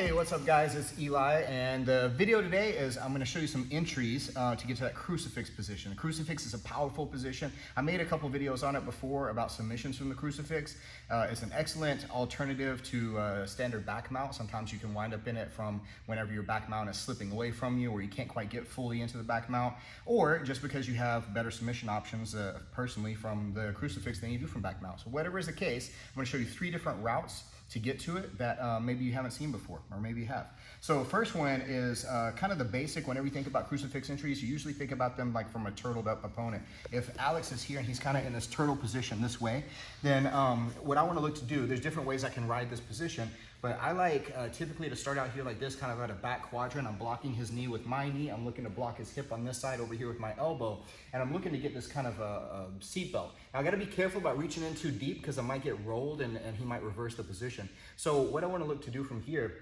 Hey, what's up guys? It's Eli, and the video today is I'm going to show you some entries to get to that crucifix position. The crucifix is a powerful position. I made a couple videos on it before about submissions from the crucifix. It's an excellent alternative to standard back mount. Sometimes you can wind up in it from whenever your back mount is slipping away from you or you can't quite get fully into the back mount, or just because you have better submission options personally from the crucifix than you do from back mount. So whatever is the case, I'm going to show you 3 different routes to get to it that maybe you haven't seen before, or maybe you have. So first one is kind of the basic. Whenever you think about crucifix entries, you usually think about them like from a turtled up opponent. If Alex is here and he's kind of in this turtle position this way, then what I want to look to do, there's different ways I can ride this position, but I like typically to start out here like this, kind of at a back quadrant. I'm blocking his knee with my knee. I'm looking to block his hip on this side over here with my elbow, and I'm looking to get this kind of a seat belt. Now I got to be careful about reaching in too deep because I might get rolled and he might reverse the position. So what I want to look to do from here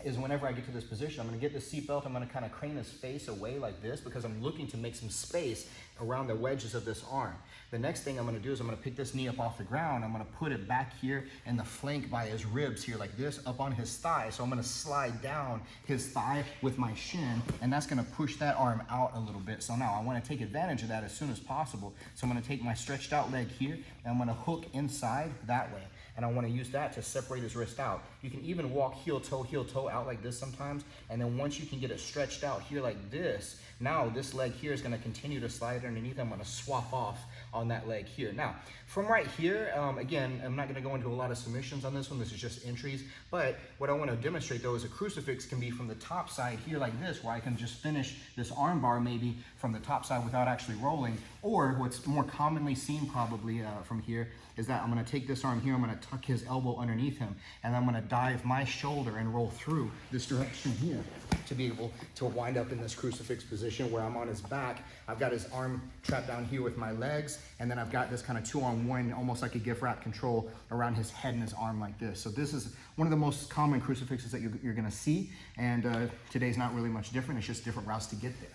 is whenever I get to this position, I'm going to get the seatbelt. I'm going to kind of crane his face away like this because I'm looking to make some space around the wedges of this arm. The next thing I'm going to do is I'm going to pick this knee up off the ground. I'm going to put it back here in the flank by his ribs here like this, up on his thigh. So I'm going to slide down his thigh with my shin, and that's going to push that arm out a little bit. So now I want to take advantage of that as soon as possible. So I'm going to take my stretched out leg here, and I'm going to hook inside that way. And I want to use that to separate his wrist out. You can even walk heel toe out like this sometimes. And then once you can get it stretched out here like this, now this leg here is going to continue to slide underneath. I'm going to swap off on that leg here. Now, from right here, again, I'm not going to go into a lot of submissions on this one. This is just entries. But what I want to demonstrate, though, is a crucifix can be from the top side here like this, where I can just finish this arm bar maybe from the top side without actually rolling. Or what's more commonly seen probably from here is that I'm going to take this arm here, I'm going to tuck his elbow underneath him, and I'm going to dive my shoulder and roll through this direction here to be able to wind up in this crucifix position where I'm on his back. I've got his arm trapped down here with my legs, and then I've got this kind of 2-on-1, almost like a gift wrap control around his head and his arm like this. So this is one of the most common crucifixes that you're going to see, and today's not really much different. It's just different routes to get there.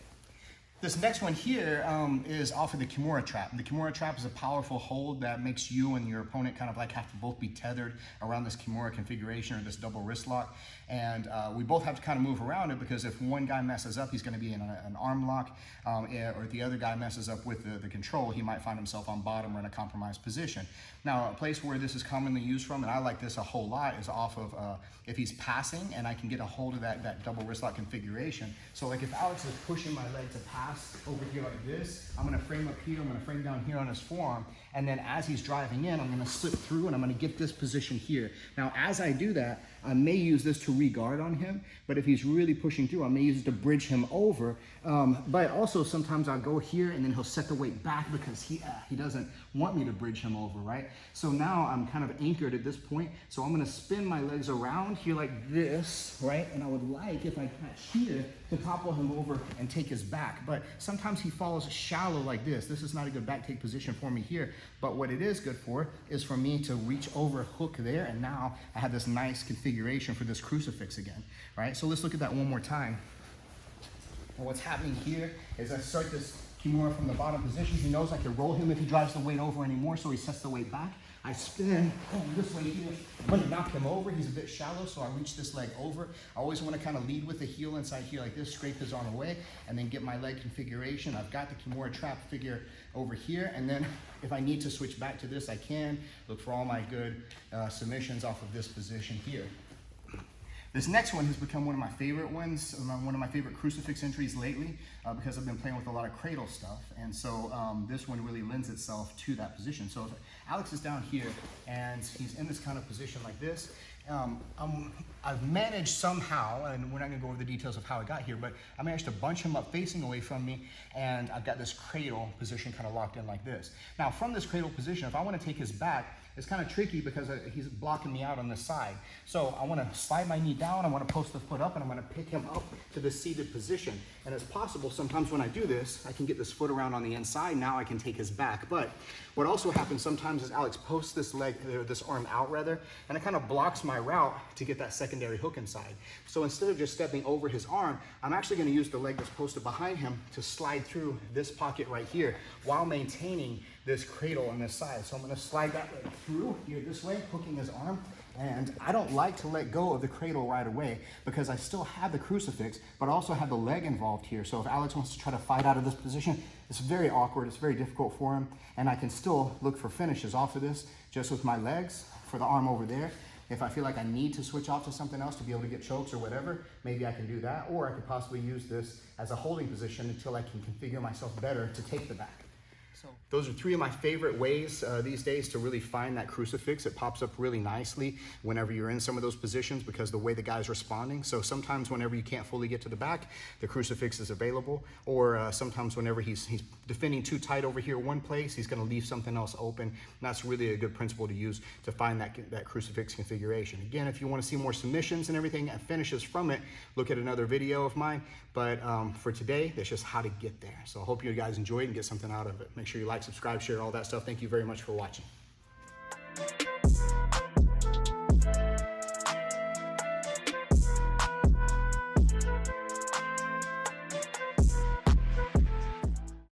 This next one here is off of the Kimura trap. The Kimura trap is a powerful hold that makes you and your opponent kind of like have to both be tethered around this Kimura configuration or this double wrist lock. And we both have to kind of move around it because if one guy messes up, he's going to be in an arm lock, or if the other guy messes up with the control, he might find himself on bottom or in a compromised position. Now, a place where this is commonly used from, and I like this a whole lot, is off of if he's passing and I can get a hold of that double wrist lock configuration. So like if Alex is pushing my leg to pass over here like this, I'm going to frame up here, I'm going to frame down here on his forearm, and then as he's driving in, I'm going to slip through and I'm going to get this position here. Now, as I do that, I may use this to re-guard on him, but if he's really pushing through, I may use it to bridge him over. But also sometimes I'll go here and then he'll set the weight back because he doesn't want me to bridge him over, right? So now I'm kind of anchored at this point. So I'm going to spin my legs around here like this, right? And I would like, if I catch here, to topple him over and take his back. But sometimes he falls shallow like this. This is not a good back take position for me here. But what it is good for is for me to reach over, hook there, and now I have this nice configuration for this crucifix again, right? So let's look at that one more time. And what's happening here is I start this Kimura from the bottom position. He knows I can roll him if he drives the weight over anymore, so he sets the weight back. I spin this way here. I'm going to knock him over. He's a bit shallow, so I reach this leg over. I always want to kind of lead with the heel inside here like this, scrape his arm away, and then get my leg configuration. I've got the Kimura trap figure over here, and then if I need to switch back to this, I can. Look for all my good submissions off of this position here. This next one has become one of my favorite ones, one of my favorite crucifix entries lately, because I've been playing with a lot of Cradle stuff, and so this one really lends itself to that position. So if Alex is down here and he's in this kind of position like this, I've managed somehow, and we're not going to go over the details of how I got here, but I managed to bunch him up facing away from me, and I've got this cradle position kind of locked in like this. Now from this cradle position, if I want to take his back, it's kind of tricky because he's blocking me out on this side. So I want to slide my knee down, I want to post the foot up, and I'm going to pick him up to the seated position. And it's possible sometimes when I do this, I can get this foot around on the inside. Now I can take his back. But what also happens sometimes is Alex posts this leg, this arm out rather, and it kind of blocks my route to get that secondary hook inside. So instead of just stepping over his arm, I'm actually gonna use the leg that's posted behind him to slide through this pocket right here while maintaining this cradle on this side. So I'm gonna slide that leg through here this way, hooking his arm. And I don't like to let go of the cradle right away because I still have the crucifix, but I also have the leg involved here. So if Alex wants to try to fight out of this position, it's very awkward, it's very difficult for him. And I can still look for finishes off of this just with my legs for the arm over there. If I feel like I need to switch off to something else to be able to get chokes or whatever, maybe I can do that. Or I could possibly use this as a holding position until I can configure myself better to take the back. So those are 3 of my favorite ways these days to really find that crucifix. It pops up really nicely whenever you're in some of those positions because the way the guy's responding. So sometimes whenever you can't fully get to the back, the crucifix is available. Or sometimes whenever he's defending too tight over here one place, he's gonna leave something else open. And that's really a good principle to use to find that crucifix configuration. Again, if you wanna see more submissions and everything and finishes from it, look at another video of mine. But for today, that's just how to get there. So I hope you guys enjoyed and get something out of it. Make sure you like, subscribe, share, all that stuff. Thank you very much for watching.